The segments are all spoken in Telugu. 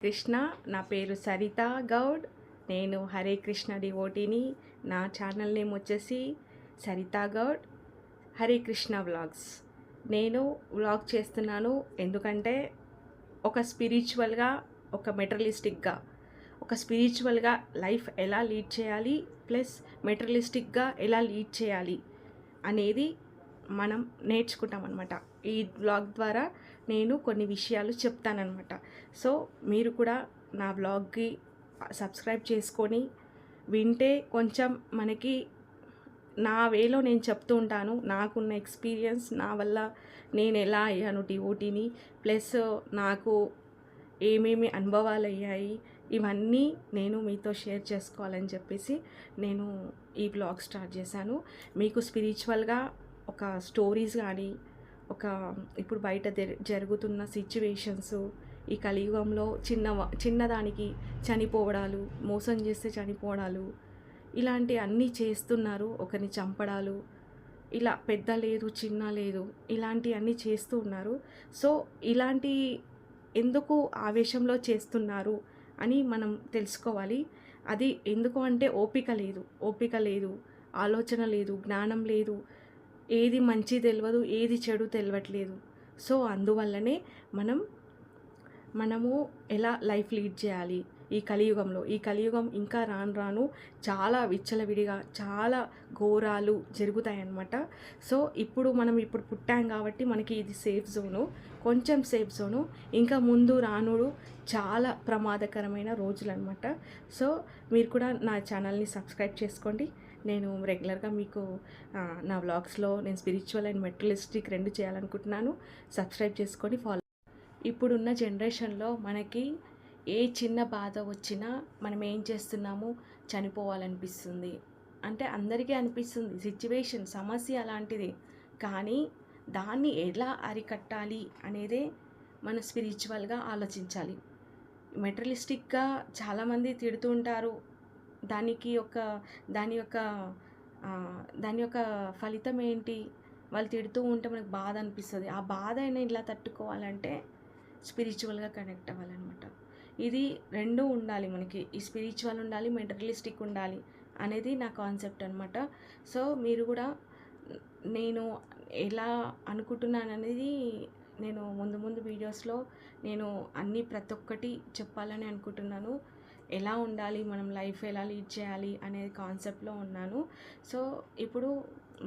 కృష్ణ. నా పేరు సరిత గౌడ్. నేను హరే కృష్ణ డివోటీని. నా ఛానల్ నేమ్ వచ్చేసి సరిత గౌడ్ హరే కృష్ణ వ్లాగ్స్. నేను వ్లాగ్ చేస్తున్నాను ఎందుకంటే ఒక స్పిరిచువల్గా, ఒక మెటీరియలిస్టిక్గా, ఒక స్పిరిచువల్గా లైఫ్ ఎలా లీడ్ చేయాలి, ప్లస్ మెటీరియలిస్టిక్గా ఎలా లీడ్ చేయాలి అనేది మనం నేర్చుకుంటాం అనమాట. ఈ బ్లాగ్ ద్వారా నేను కొన్ని విషయాలు చెప్తానన్నమాట. సో మీరు కూడా నా బ్లాగ్కి సబ్స్క్రైబ్ చేసుకొని వింటే కొంచెం మనకి నా వేలో నేను చెప్తూ ఉంటాను. నాకున్న ఎక్స్పీరియన్స్, నా వల్ల నేను ఎలా అయ్యాను డివోటీని, ప్లస్ నాకు ఏమేమి అనుభవాలు అయ్యాయి, ఇవన్నీ నేను మీతో షేర్ చేసుకోవాలని చెప్పేసి నేను ఈ బ్లాగ్ స్టార్ట్ చేశాను. మీకు స్పిరిచువల్గా ఒక స్టోరీస్ కానీ, ఒక ఇప్పుడు బయట జరుగుతున్న సిచ్యువేషన్స్, ఈ కలియుగంలో చిన్నదానికి చనిపోవడాలు, మోసం చేస్తే చనిపోవడాలు, ఇలాంటి అన్నీ చేస్తున్నారు. ఒకరిని చంపడాలు, ఇలా పెద్ద లేదు చిన్న లేదు, ఇలాంటివన్నీ చేస్తూ ఉన్నారు. సో ఇలాంటి ఎందుకు ఆవేశంలో చేస్తున్నారు అని మనం తెలుసుకోవాలి. అది ఎందుకు అంటే ఓపిక లేదు, ఆలోచన లేదు, జ్ఞానం లేదు, ఏది మంచి తెలియదు, ఏది చెడు తెలియట్లేదు. సో అందువల్లనే మనము ఎలా లైఫ్ లీడ్ చేయాలి ఈ కలియుగంలో. ఈ కలియుగం ఇంకా రాను చాలా విచ్చలవిడిగా చాలా ఘోరాలు జరుగుతాయన్నమాట. సో మనం ఇప్పుడు పుట్టాం కాబట్టి మనకి ఇది సేఫ్ జోను, కొంచెం సేఫ్ జోను. ఇంకా ముందు రానుడు చాలా ప్రమాదకరమైన రోజులు అనమాట. సో మీరు కూడా నా ఛానల్ని సబ్స్క్రైబ్ చేసుకోండి. నేను రెగ్యులర్గా మీకు నా వ్లాగ్స్లో నేను స్పిరిచువల్ అండ్ మెటీరియలిస్టిక్ రెండు చేయాలనుకుంటున్నాను. సబ్స్క్రైబ్ చేసుకొని ఫాలో. ఇప్పుడున్న జనరేషన్లో మనకి ఏ చిన్న బాధ వచ్చినా మనం ఏం చేస్తున్నాము, చనిపోవాలనిపిస్తుంది. అంటే అందరికీ అనిపిస్తుంది, సిచ్యువేషన్ సమస్య అలాంటిది. కానీ దాన్ని ఎలా అరికట్టాలి అనేదే మన స్పిరిచువల్గా ఆలోచించాలి. మెటీరియలిస్టిక్గా చాలామంది తిడుతూ ఉంటారు. దాని యొక్క ఫలితం ఏంటి? వాళ్ళు తిడుతూ ఉంటే మనకు బాధ అనిపిస్తుంది. ఆ బాధ అయినా ఇలా తట్టుకోవాలంటే స్పిరిచువల్గా కనెక్ట్ అవ్వాలన్నమాట. ఇది రెండూ ఉండాలి మనకి. ఈ స్పిరిచువల్ ఉండాలి, మెటీరియలిస్టిక్ ఉండాలి అనేది నా కాన్సెప్ట్ అనమాట. సో మీరు కూడా నేను ఎలా అనుకుంటున్నాను అనేది నేను ముందు వీడియోస్లో నేను ప్రతి ఒక్కటి చెప్పాలని అనుకుంటున్నాను. ఎలా ఉండాలి, మనం లైఫ్ ఎలా లీడ్ చేయాలి అనే కాన్సెప్ట్లో ఉన్నాను. సో ఇప్పుడు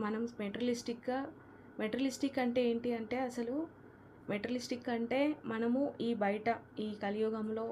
మనం మెటీరియలిస్టిక్ అంటే ఏంటి అంటే, అసలు మెటీరియలిస్టిక్ అంటే మనము ఈ కలియుగంలో